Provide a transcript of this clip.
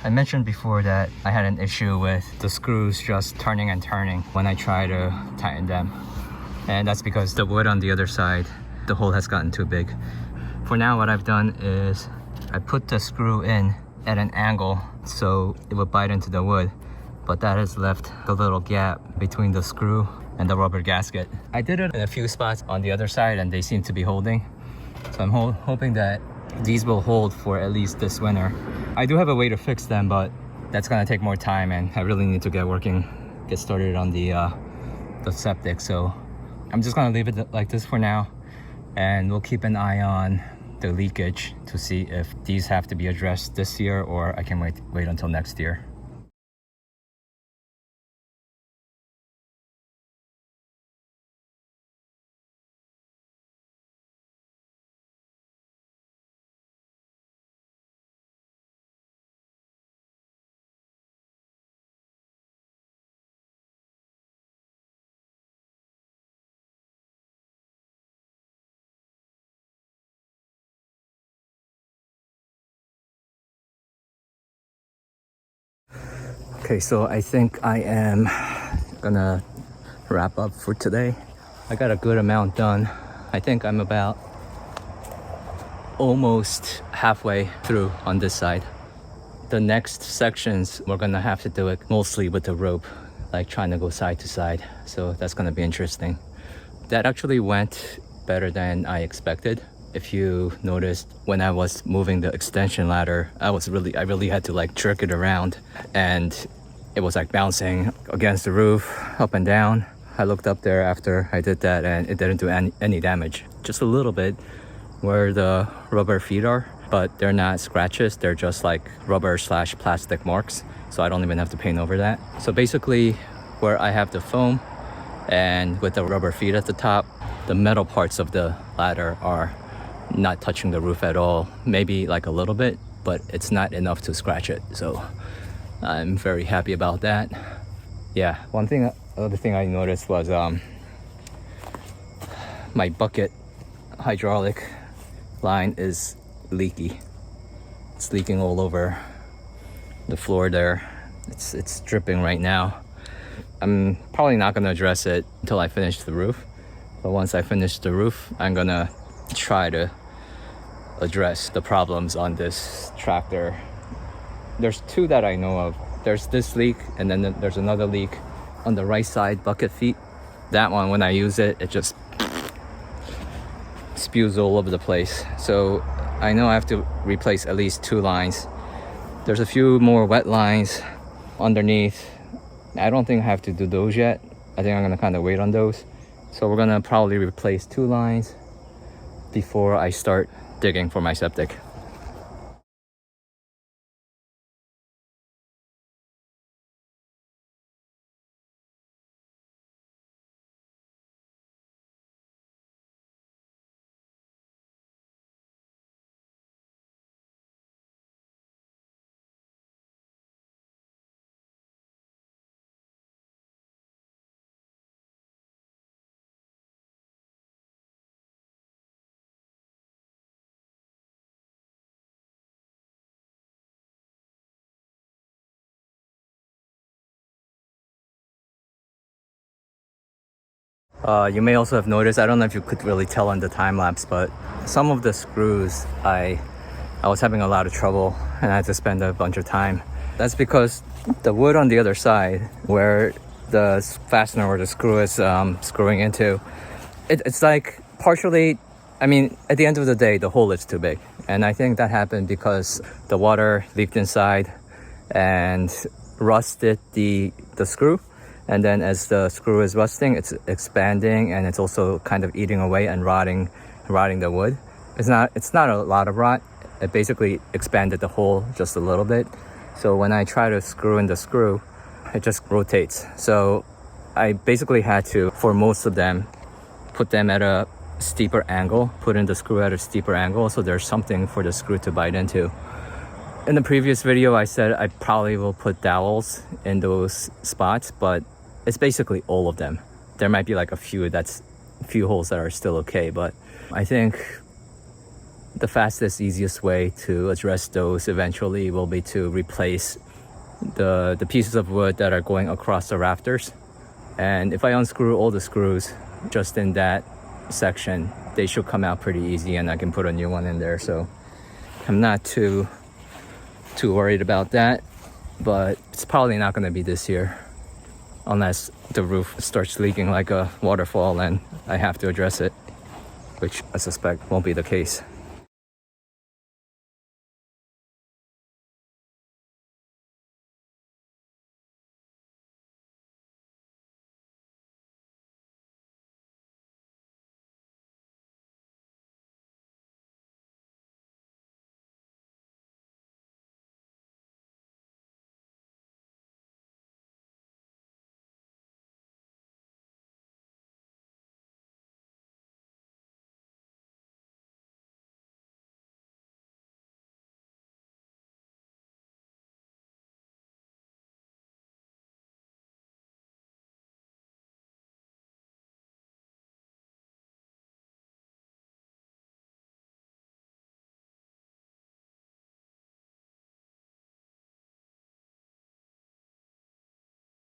I mentioned before that I had an issue with the screws just turning and turning when I try to tighten them. And that's because the wood on the other side, the hole has gotten too big. For now, what I've done is I put the screw in at an angle so it would bite into the wood, but that has left a little gap between the screw and the rubber gasket. I did it in a few spots on the other side and they seem to be holding. So I'm hoping that these will hold for at least this winter. I do have a way to fix them, but that's gonna take more time and I really need to get started on the septic. So I'm just gonna leave it like this for now, and we'll keep an eye on the leakage to see if these have to be addressed this year or I can wait until next year. Okay, so I think I am gonna wrap up for today. I got a good amount done. I think I'm about almost halfway through on this side. The next sections, we're gonna have to do it mostly with the rope, like trying to go side to side. So that's gonna be interesting. That actually went better than I expected. If you noticed, when I was moving the extension ladder, I really had to like jerk it around, and it was like bouncing against the roof, up and down. I looked up there after I did that and it didn't do any damage. Just a little bit where the rubber feet are, but they're not scratches. They're just like rubber/plastic marks. So I don't even have to paint over that. So basically where I have the foam and with the rubber feet at the top, the metal parts of the ladder are not touching the roof at all. Maybe like a little bit, but it's not enough to scratch it. So I'm very happy about that. Yeah, other thing I noticed was my bucket hydraulic line is leaky. It's leaking all over the floor there. It's dripping right now. I'm probably not gonna address it until I finish the roof. But once I finish the roof, I'm gonna try to address the problems on this tractor. There's two that I know of. There's this leak, and then there's another leak on the right side bucket feet. That one, when I use it, it just spews all over the place. So I know I have to replace at least 2 lines. There's a few more wet lines underneath. I don't think I have to do those yet. I think I'm gonna kind of wait on those. So we're gonna probably replace 2 lines before I start digging for my septic. You may also have noticed, I don't know if you could really tell on the time lapse, but some of the screws, I was having a lot of trouble and I had to spend a bunch of time. That's because the wood on the other side, where the fastener or the screw is screwing into, it's like partially, I mean, at the end of the day, the hole is too big. And I think that happened because the water leaked inside and rusted the screw. And then as the screw is rusting, it's expanding and it's also kind of eating away and rotting the wood. It's not a lot of rot. It basically expanded the hole just a little bit. So when I try to screw in the screw, it just rotates. So I basically had to, for most of them, put them at a steeper angle, put in the screw at a steeper angle so there's something for the screw to bite into. In the previous video, I said I probably will put dowels in those spots, but it's basically all of them. There might be like a few holes that are still okay, but I think the fastest, easiest way to address those eventually will be to replace the pieces of wood that are going across the rafters. And if I unscrew all the screws just in that section, they should come out pretty easy and I can put a new one in there. So I'm not too worried about that, but it's probably not going to be this year unless the roof starts leaking like a waterfall and I have to address it, which I suspect won't be the case.